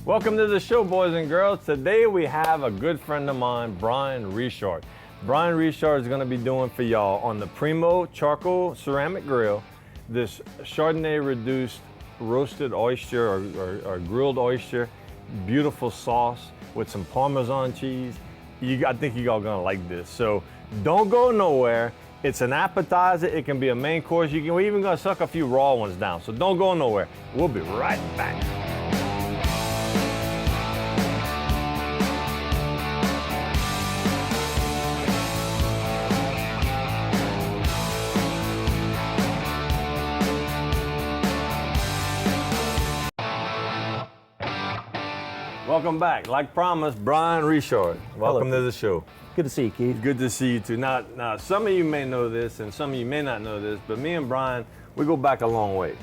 Welcome to the show, boys and girls. Today we have a good friend of mine, Brian Richard. Brian Richard is going to be doing for y'all on the Primo Charcoal Ceramic Grill this Chardonnay reduced roasted oyster or grilled oyster, beautiful sauce with some Parmesan cheese. I think you all gonna like this. So don't go nowhere. It's an appetizer. It can be a main course. We're even gonna suck a few raw ones down. So don't go nowhere. We'll be right back. Welcome back. Like promised, Brian Richard. Welcome to the show. Good to see you, Keith. Good to see you too. Now, some of you may know this and some of you may not know this, but me and Brian, we go back a long way.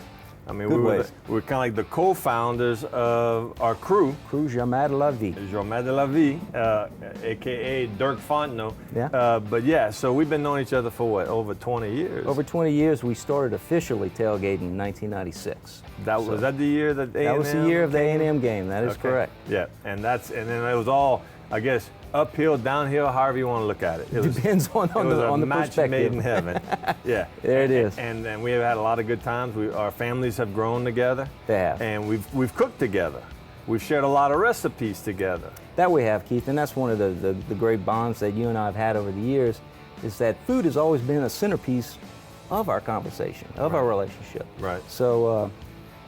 I mean, we're kind of like the co-founders of our crew. Crew Jamais de la Vie. Jamais de la Vie, a.k.a. Dirk Fontenot. Yeah. But yeah, so we've been knowing each other for what, over 20 years? Over 20 years. We started officially tailgating in 1996. Was that the year that A&M? That was the year of the A&M game. That is correct. Yeah, and then it was all, I guess, uphill, downhill, however you want to look at it. It depends on the match perspective. made in heaven. Yeah. There it is. And we have had a lot of good times. Our families have grown together. They have. And we've cooked together. We've shared a lot of recipes together. That we have, Keith, and that's one of the great bonds that you and I have had over the years, is that food has always been a centerpiece of our conversation, of our relationship. Right. So,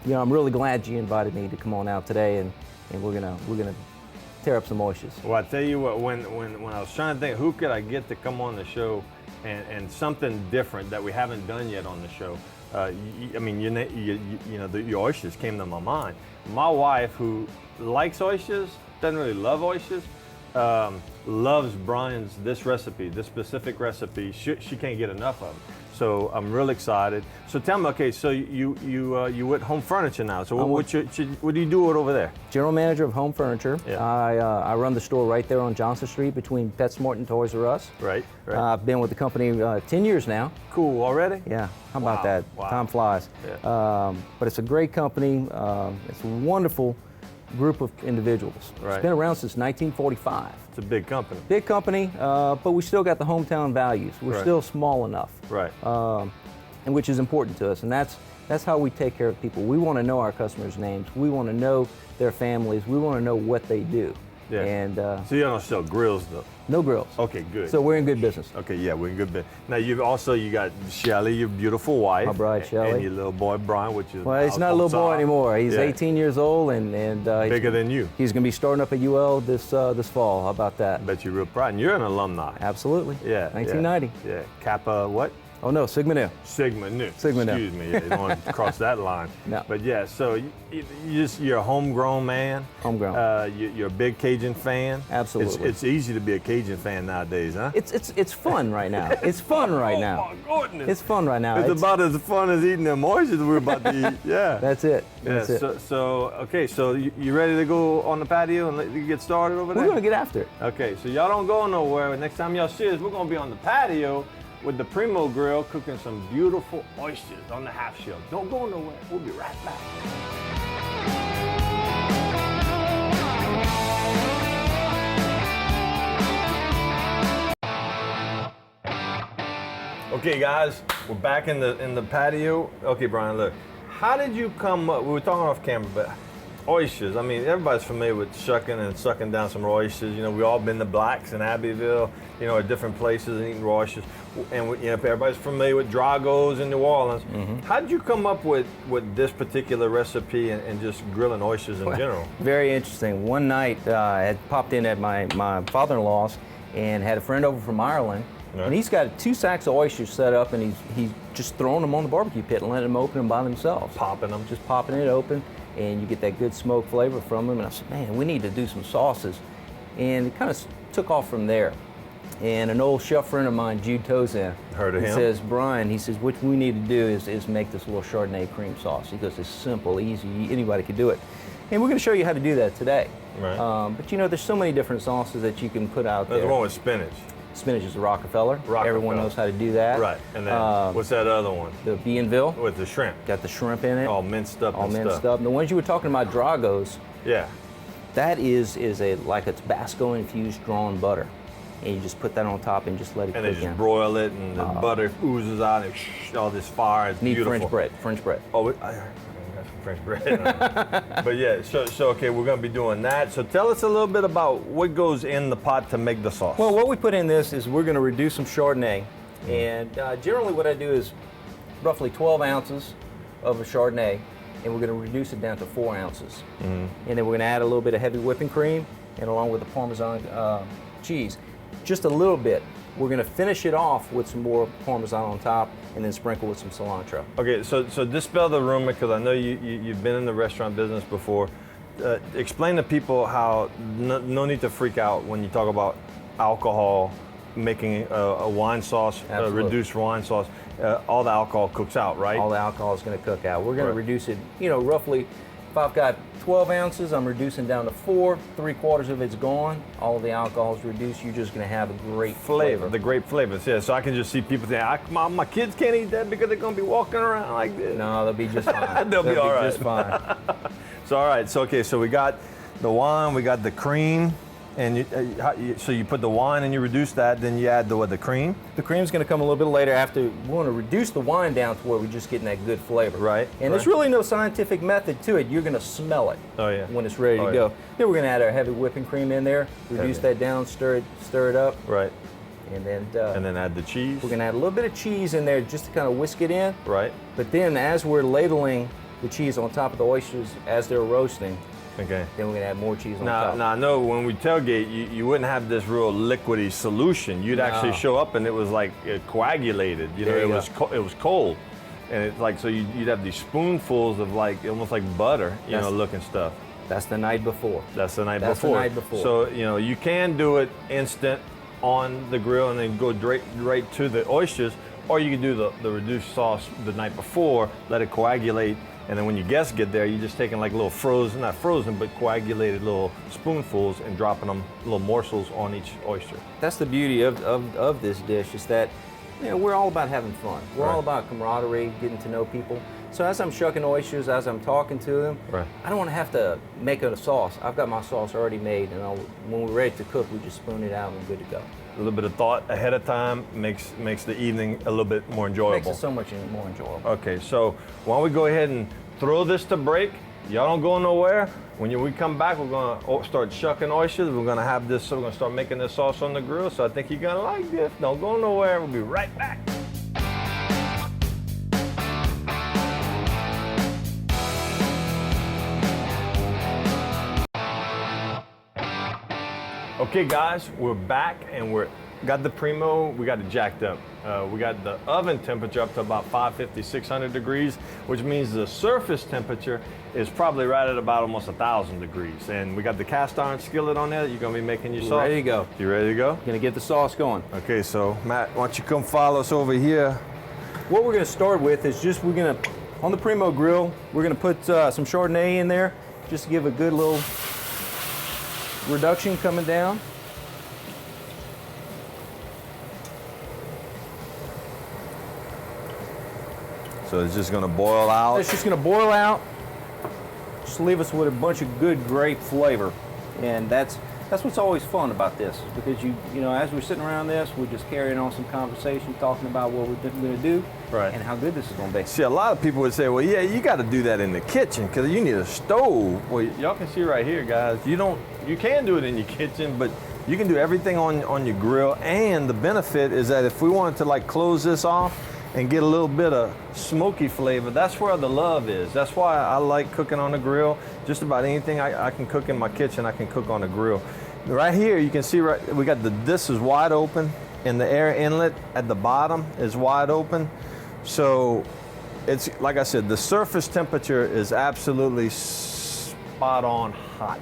I'm really glad you invited me to come on out today, and we're gonna tear up some oysters. Well, I tell you what, when I was trying to think who could I get to come on the show and something different that we haven't done yet on the show, your oysters came to my mind. My wife, who likes oysters, doesn't really love oysters, loves Brian's this specific recipe. She can't get enough of it. So I'm real excited. So tell me, okay, so you with Home Furniture now. So what do you do over there? General manager of Home Furniture. Yeah. I run the store right there on Johnson Street between PetSmart and Toys R Us. Right. I've been with the company 10 years now. Cool, already? Yeah, how about that? Wow. Time flies. Yeah. But it's a great company. It's a wonderful group of individuals. Right. It's been around since 1945. It's a big company. Big company, but we still got the hometown values. We're still small enough. Right. And which is important to us, and that's how we take care of people. We want to know our customers' names. We want to know their families. We want to know what they do. Yeah. And so you don't sell grills though? No grills. Okay, good. So we're in good business. Okay, yeah, we're in good business. Now you got Shelly, your beautiful wife. My bride, Shelly. And your little boy, Brian, which is he's not a little boy anymore. He's 18 years old and bigger than you. He's going to be starting up at UL this fall. How about that? I bet you're real proud. And you're an alumni. Absolutely. Yeah. 1990. Yeah. Kappa what? Oh no, Sigma Nu. Sigma Nu. Sigma Nu. Excuse me. Yeah, you don't want to cross that line. No. But yeah, so you're a homegrown man. Homegrown. You're a big Cajun fan. Absolutely. It's easy to be a Cajun fan nowadays, huh? It's fun right now. It's fun right now. Oh my goodness. It's fun right now. It's about as fun as eating them oysters we're about to eat. Yeah. That's it. That's it. So you ready to go on the patio and get started over there? We're going to get after it. Okay, so y'all don't go nowhere. Next time y'all see us, we're going to be on the patio with the Primo Grill cooking some beautiful oysters on the half shell. Don't go nowhere. We'll be right back. Okay, guys, we're back in the patio. Okay, Brian, look. How did you come up? We were talking off camera, but oysters. I mean, everybody's familiar with shucking and sucking down some raw oysters. We all been to Blacks in Abbeville, or different places and eating raw oysters. And everybody's familiar with Dragos in New Orleans. Mm-hmm. How did you come up with this particular recipe and just grilling oysters in general? Very interesting. One night, I had popped in at my father-in-law's and had a friend over from Ireland. Right. And he's got 2 sacks of oysters set up, and he's just throwing them on the barbecue pit and letting them open them by themselves. Popping them. Just popping it open, and you get that good smoke flavor from them. And I said, man, we need to do some sauces. And it kind of took off from there. And an old chef friend of mine, Jude Tozan, heard of him. He says, Brian, what we need to do is make this little Chardonnay cream sauce. He goes, it's simple, easy, anybody could do it. And we're going to show you how to do that today. Right. But there's so many different sauces that you can put out there. There's one with spinach. Spinach is the Rockefeller. Everyone knows how to do that. Right. And then what's that other one? The Bienville. With the shrimp. Got the shrimp in it. All minced up. And the ones you were talking about, Dragos. Yeah. That is like a Tabasco infused drawn butter. And you just put that on top and just let it cook And in. they just broil it, and the butter oozes out, and all this fire. It's Need beautiful. French bread. Oh, I got some French bread. But yeah, so okay, we're gonna be doing that. So tell us a little bit about what goes in the pot to make the sauce. Well, what we put in this is we're gonna reduce some Chardonnay. And generally what I do is roughly 12 ounces of a Chardonnay, and we're gonna reduce it down to 4 ounces. And then we're gonna add a little bit of heavy whipping cream, and along with the Parmesan cheese. Just a little bit. We're going to finish it off with some more Parmesan on top, and then sprinkle with some cilantro. Okay, so dispel the rumor, because I know you've been in the restaurant business before. Explain to people how no need to freak out when you talk about alcohol making a wine sauce, a reduced wine sauce. All the alcohol cooks out, right? All the alcohol is going to cook out. We're going to reduce it, roughly. If I've got 12 ounces, I'm reducing down to 4. 3/4 of it's gone. All of the alcohol is reduced. You're just going to have a great flavor. The great flavors, yeah. So I can just see people saying, my kids can't eat that because they're going to be walking around like this. No, they'll be just fine. They'll be all right. Just fine. So all right, so okay, so we got the wine, we got the cream, and so you put the wine and you reduce that, then you add the cream. The cream's going to come a little bit later after. We want to reduce the wine down to where we're just getting that good flavor. Right. And there's really no scientific method to it. You're going to smell it. Oh yeah. When it's ready to go. Then we're going to add our heavy whipping cream in there. Reduce that down, stir it up. Right. And then add the cheese. We're going to add a little bit of cheese in there just to kind of whisk it in. Right. But then as we're ladling the cheese on top of the oysters as they're roasting, okay. then we're going to add more cheese on top. Now, I know when we tailgate, you wouldn't have this real liquidy solution. You'd actually show up and it was like coagulated. It was cold. And it's like, so you'd have these spoonfuls of like, almost like butter, looking stuff. That's the night before. That's the night That's before. the night before. So, you can do it instant on the grill and then go right to the oysters, or you can do the reduced sauce the night before, let it coagulate, and then when your guests get there, you're just taking like little not frozen, but coagulated little spoonfuls and dropping them, little morsels on each oyster. That's the beauty of this dish, is that we're all about having fun. We're all about camaraderie, getting to know people. So as I'm shucking oysters, as I'm talking to them, I don't want to have to make a sauce. I've got my sauce already made, and when we're ready to cook, we just spoon it out and we're good to go. A little bit of thought ahead of time makes the evening a little bit more enjoyable. Makes it so much more enjoyable. Okay, so why don't we go ahead and throw this to break? Y'all don't go nowhere. When we come back, we're gonna start shucking oysters. We're gonna have this, so we're gonna start making this sauce on the grill. So I think you're gonna like this. Don't go nowhere. We'll be right back. Okay guys, we're back and got the Primo, we got it jacked up. We got the oven temperature up to about 550, 600 degrees, which means the surface temperature is probably right at about almost 1,000 degrees. And we got the cast iron skillet on there. You're gonna be making your sauce. Ready to go. You ready to go? Gonna get the sauce going. Okay, so Matt, why don't you come follow us over here? What we're gonna start with is on the Primo grill, we're gonna put some Chardonnay in there, just to give a good little reduction coming down. So it's just gonna boil out? It's just gonna boil out. Just leave us with a bunch of good grape flavor. And that's what's always fun about this, because as we're sitting around this, we're just carrying on some conversation, talking about what we're gonna do, and how good this is gonna be. See, a lot of people would say, well, yeah, you gotta do that in the kitchen, because you need a stove. Well, y'all can see right here, guys, you can do it in your kitchen, but you can do everything on your grill. And the benefit is that if we wanted to like close this off and get a little bit of smoky flavor, that's where the love is. That's why I like cooking on the grill. Just about anything I can cook in my kitchen, I can cook on the grill. Right here, you can see we got this is wide open, and the air inlet at the bottom is wide open. So it's, like I said, the surface temperature is absolutely spot on hot.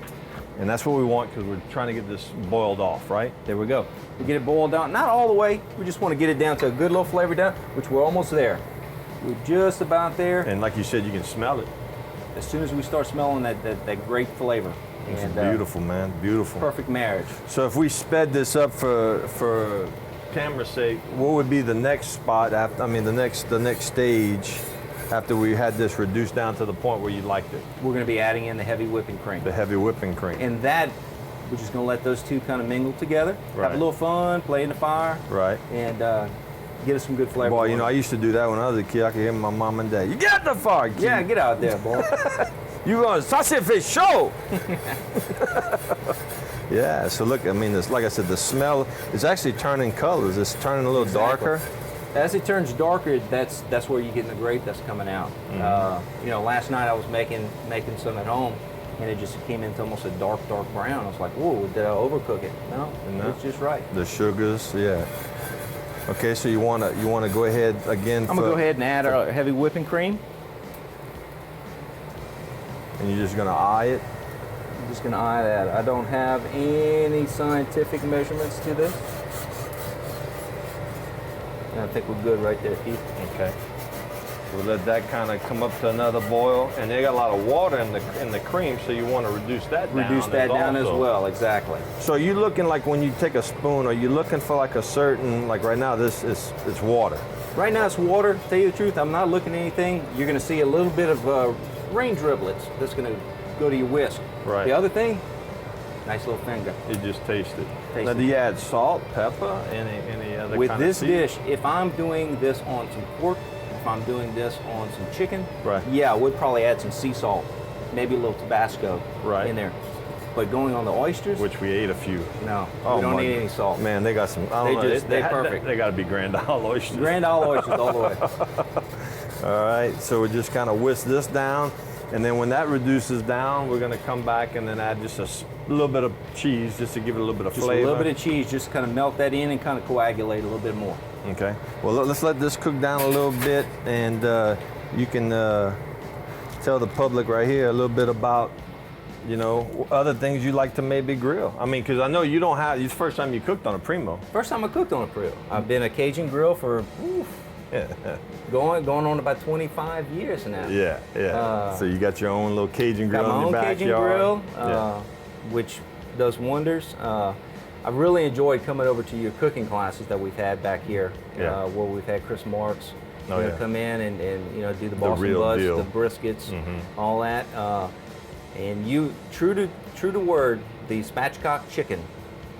And that's what we want, because we're trying to get this boiled off, right? There we go. We get it boiled down, not all the way. We just want to get it down to a good little flavor down, which we're almost there. We're just about there. And like you said, you can smell it. As soon as we start smelling that great flavor. It's beautiful, man, beautiful. Perfect marriage. So if we sped this up for camera's sake, what would be the next spot after? I mean, the next stage after we had this reduced down to the point where you liked it? We're going to be adding in the heavy whipping cream. The heavy whipping cream. And that, we're just going to let those two kind of mingle together. Right. Have a little fun, play in the fire. Right. And get us some good flavor. Boy, you know, I used to do that when I was a kid. I could hear my mom and dad, "You get the fire, kid. Yeah, get out there, boy. You going to sausage fish show." Yeah, so look, I mean, it's, like I said, the smell is actually turning colors. It's turning a little darker. As it turns darker, that's where you're getting the grape that's coming out. You know, last night I was making some at home, and it just came into almost a dark brown. I was like, whoa, did I overcook it? No, it's just right. The sugars, yeah. Okay, so you wanna go ahead again. I'm gonna go ahead and add our heavy whipping cream. And you're just gonna eye it. I'm just gonna eye that. I don't have any scientific measurements to this. And I think we're good right there, Keith. Okay. We'll let that kind of come up to another boil, and they got a lot of water in the cream, so you want to reduce that down. Reduce that down as well, exactly. So you're looking like when you take a spoon, are you looking for like a certain, like right now this is it's water? Right now it's water. To tell you the truth, I'm not looking at anything. You're going to see a little bit of rain driblets that's going to go to your whisk. Right. The other thing, nice little finger. You just taste it. Taste Now, it. do you add salt, pepper, any other With kind of this seasoning? dish, if I'm doing this on some pork, if I'm doing this on some chicken, Right. yeah, I would probably add some sea salt, maybe a little Tabasco Right. in there. But going on the oysters, Which we ate a few. no, Oh, we don't my- need any salt. Man, they got some. I don't They know, just- they're perfect. They got to be Grand Isle oysters. Grand Isle oysters all the way. All right, so we just kind of whisk this down, and then when that reduces down, we're gonna come back and then add just a little bit of cheese, just to give it a little bit of Just flavor. a little bit of cheese, just kind of melt that in and kind of coagulate a little bit more. Okay. Well, let's let this cook down a little bit, and you can tell the public right here a little bit about, you know, other things you like to maybe grill. I mean, because I know you don't have. It's the first time you cooked on a Primo. First time I cooked on a grill. I've been a Cajun grill for going on about 25 years now. Yeah, yeah. So you got your own little Cajun grill Got my in own your backyard. Cajun grill, Yeah. which does wonders. I've really enjoyed coming over to your cooking classes that we've had back here, Yeah. where we've had Chris Marks Oh, yeah. come in and you know do the Boston real butts, deal. the briskets, Mhm. all that. And you true to word, the spatchcock chicken.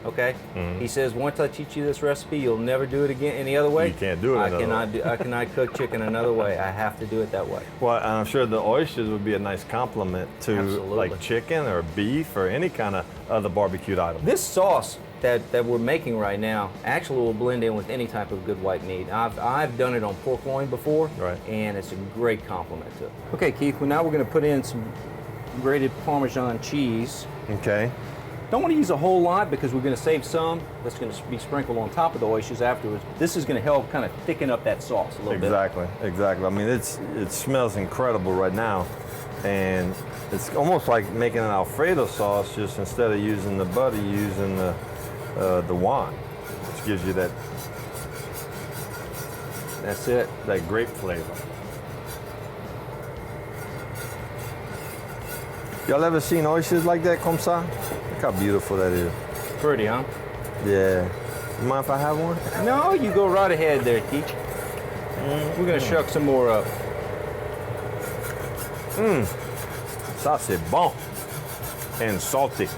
Okay, Mhm. he says once I teach you this recipe, you'll never do it again any other way. You can't do it I another cannot way. I cannot cook chicken another way. I have to do it that way. Well, and I'm sure the oysters would be a nice complement to Absolutely. like chicken or beef or any kind of other barbecued item. This sauce that we're making right now actually will blend in with any type of good white meat. I've done it on pork loin before, Right. and it's a great compliment to it. Okay, Keith, well, now we're going to put in some grated Parmesan cheese. Okay. Don't want to use a whole lot because we're going to save some that's going to be sprinkled on top of the oysters afterwards. This is going to help kind of thicken up that sauce a little bit. Exactly, exactly. I mean, it smells incredible right now, and it's almost like making an Alfredo sauce. Just instead of using the butter, you're using the wine, which gives you that That's it. grape flavor. Y'all ever seen oysters like that, comme ça? Look how beautiful that is. Pretty, huh? Yeah. You mind if I have one? No, you go right ahead there, Keith. We're going to shuck some more up. Ça c'est bon and salty.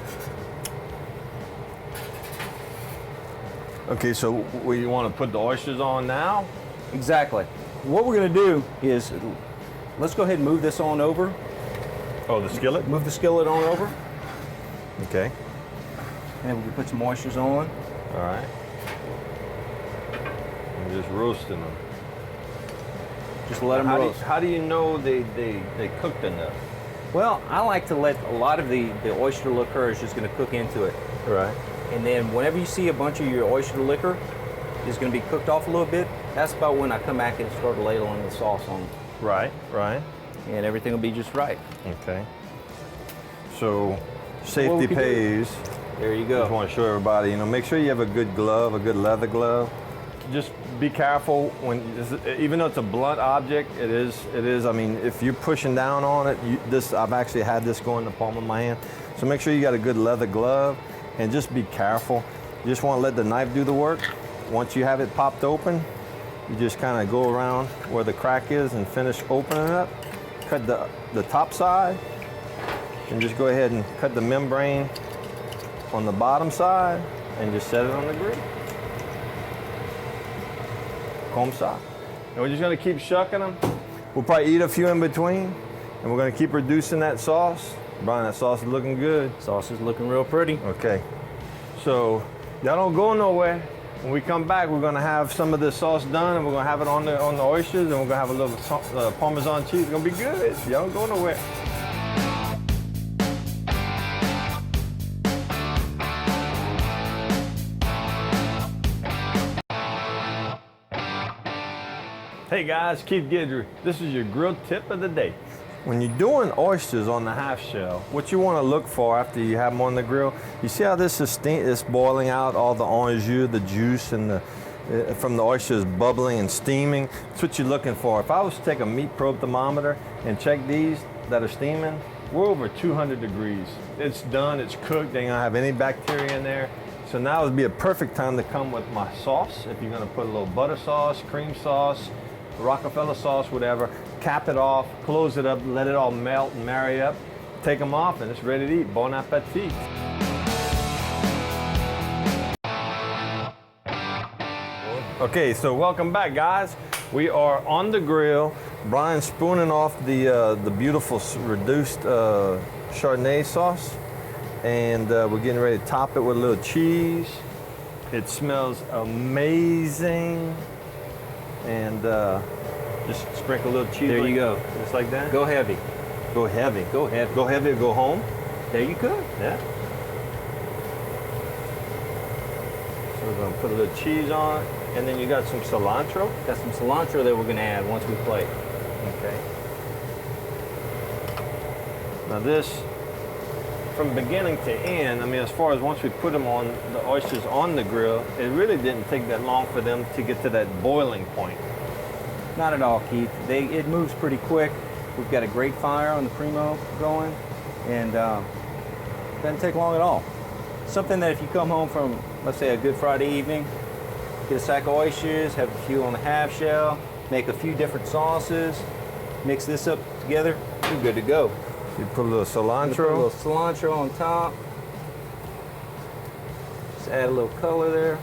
Okay, so we want to put the oysters on now? Exactly. What we're going to do is, let's go ahead and move this on over. Oh, the skillet? Move the skillet on over, Okay. and then we can put some oysters on. All right. I'm just roasting them. Just let them roast. How do you know they cooked enough? Well, I like to let a lot of the oyster liquor is just going to cook into it. Right. And then whenever you see a bunch of your oyster liquor is going to be cooked off a little bit, that's about when I come back and start ladling the sauce on, Right, right. and everything will be just right. Okay. So What we safety can do- pays. There you Just go. want to show everybody, make sure you have a good glove, a good leather glove. Just be careful when, even though it's a blunt object, it is. I mean, if you're pushing down on it, I've actually had this go in the palm of my hand. So make sure you got a good leather glove, and just be careful. You just want to let the knife do the work. Once you have it popped open, You just kind of go around where the crack is and finish opening it up. Cut the top side, and just go ahead and cut the membrane on the bottom side and just set it on the grill. Comme ça. And we're just gonna keep shucking them. We'll probably eat a few in between, and we're gonna keep reducing that sauce. Brian, that sauce is looking good. Sauce is looking real pretty. Okay, so y'all don't go nowhere. When we come back, we're gonna have some of this sauce done, and we're gonna have it on the oysters, and we're gonna have a little Parmesan cheese. It's gonna be good. Y'all don't go nowhere. Hey guys, Keith Guidry. This is your grill tip of the day. When you're doing oysters on the half shell, what you want to look for after you have them on the grill, you see how this is it's boiling out, all the orange jus, the juice and from the oysters bubbling and steaming. That's what you're looking for. If I was to take a meat probe thermometer and check these that are steaming, we're over 200 degrees. It's done, it's cooked, they ain't gonna have any bacteria in there. So now would be a perfect time to come with my sauce. If you're gonna put a little butter sauce, cream sauce, Rockefeller sauce, whatever, cap it off, close it up, let it all melt and marry up, take them off, and it's ready to eat. Bon appetit. Okay, so welcome back, guys. We are on the grill. Brian's spooning off the beautiful reduced Chardonnay sauce, and we're getting ready to top it with a little cheese. It smells amazing. And just sprinkle a little cheese. There you go. Just like that? Go heavy. Go heavy. Go heavy. Go heavy or go home? There you go. Yeah. So we're gonna put a little cheese on, and then you got some cilantro? Got some cilantro that we're gonna add once we plate. Okay. Now this, from beginning to end, I mean, as far as once we put them on, the oysters on the grill, it really didn't take that long for them to get to that boiling point. Not at all, Keith. It moves pretty quick. We've got a great fire on the Primo going, and doesn't take long at all. Something that if you come home from, let's say, a Good Friday evening, get a sack of oysters, have a few on the half shell, make a few different sauces, mix this up together, you're good to go. You put a little cilantro. Put a little cilantro on top. Just add a little color there.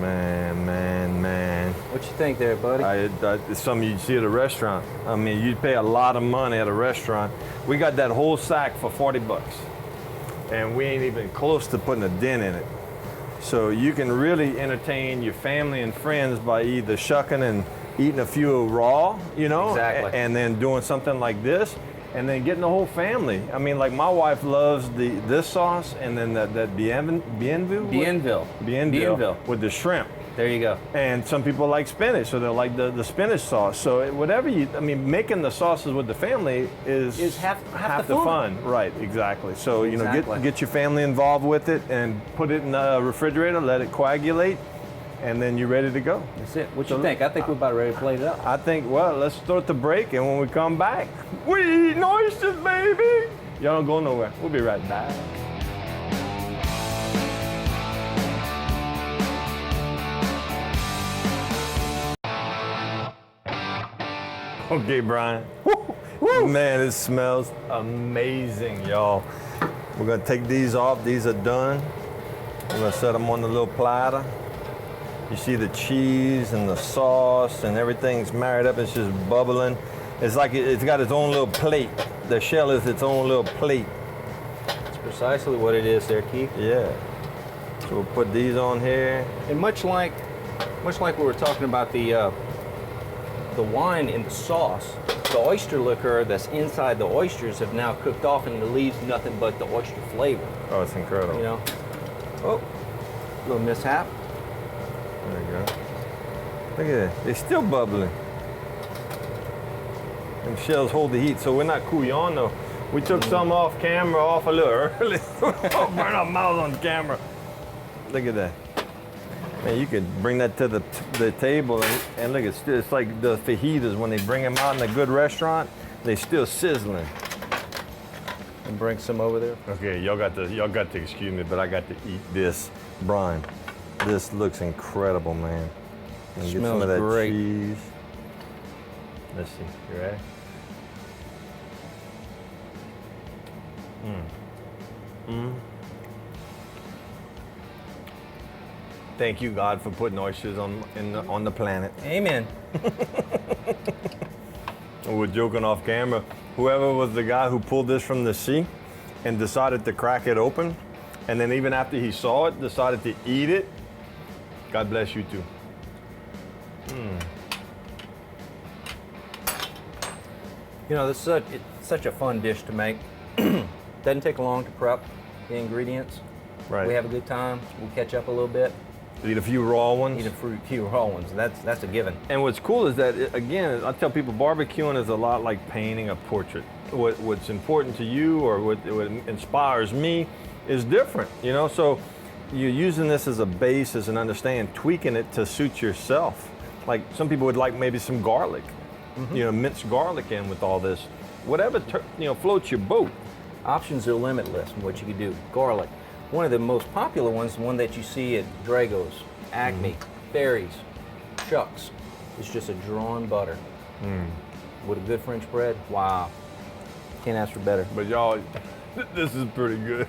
Man. What you think there, buddy? It's something you'd see at a restaurant. I mean, you'd pay a lot of money at a restaurant. We got that whole sack for 40 bucks. And we ain't even close to putting a dent in it. So you can really entertain your family and friends by either shucking and eating a few raw, you know, exactly. And then doing something like this. And then getting the whole family. I mean, like my wife loves this sauce, and then that Bienville with the shrimp. There you go. And some people like spinach, so they like the spinach sauce. So whatever making the sauces with the family is half the fun. Right, exactly. So exactly. Get your family involved with it and put it in the refrigerator, let it coagulate, and then you're ready to go. That's it. What you think? I think we're about ready to plate it up. I think, well, let's start the break, and when we come back, we eat oysters, baby! Y'all don't go nowhere. We'll be right back. Okay, Brian. Woo. Man, it smells amazing, y'all. We're gonna take these off. These are done. We're gonna set them on the little platter. You see the cheese and the sauce and everything's married up. It's just bubbling. It's like it's got its own little plate. The shell is its own little plate. That's precisely what it is there, Keith. Yeah. So we'll put these on here. And much like we were talking about the wine in the sauce, the oyster liquor that's inside the oysters have now cooked off, and it leaves nothing but the oyster flavor. Oh, it's incredible. You know. Oh, little mishap. There you go. Look at that. They're still bubbling. Them shells hold the heat, so we're not couillon though. We took some off camera, off a little early. Burn our mouths on camera. Look at that. Man, you could bring that to the table and look, it's like the fajitas when they bring them out in a good restaurant, they still sizzling. And bring some over there. Okay, y'all got to excuse me, but I got to eat this brine. This looks incredible, man. And get Smells some of that great. cheese. Let's see. You ready? Thank you, God, for putting oysters on the planet. Amen. We're joking off camera. Whoever was the guy who pulled this from the sea and decided to crack it open, and then even after he saw it, decided to eat it, God bless you too. You know, it's such a fun dish to make. Doesn't take long to prep the ingredients. Right. We have a good time. We'll catch up a little bit. Eat a few raw ones. Eat a few raw ones. That's a given. And what's cool is that, again, I tell people barbecuing is a lot like painting a portrait. What's important to you or what inspires me is different, you know? So you're using this as a base, as an understanding, tweaking it to suit yourself. Like some people would like maybe some garlic, you know, minced garlic in with all this. Whatever, floats your boat. Options are limitless in what you can do. Garlic. One of the most popular ones, the one that you see at Drago's, Acme, Berry's, Chuck's, is just a drawn butter. With a good French bread, wow. Can't ask for better. But y'all, this is pretty good.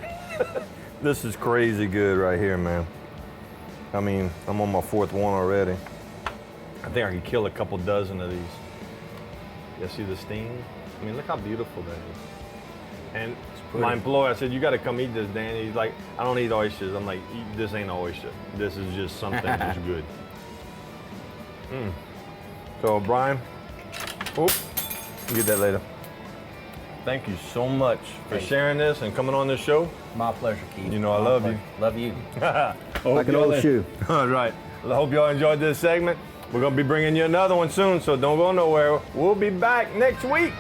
This is crazy good right here, man. I mean, I'm on my fourth one already. I think I could kill a couple dozen of these. You see the steam? I mean, look how beautiful that is. And my employer, I said, you got to come eat this, Dan. He's like, I don't eat oysters. I'm like, this ain't an oyster. This is just something that's good. So, Brian, we'll get that later. Thank you so much for sharing this and coming on this show. My pleasure, Keith. You know I love you. Love you. Like an old shoe. All right. I hope y'all enjoyed this segment. We're going to be bringing you another one soon, so don't go nowhere. We'll be back next week.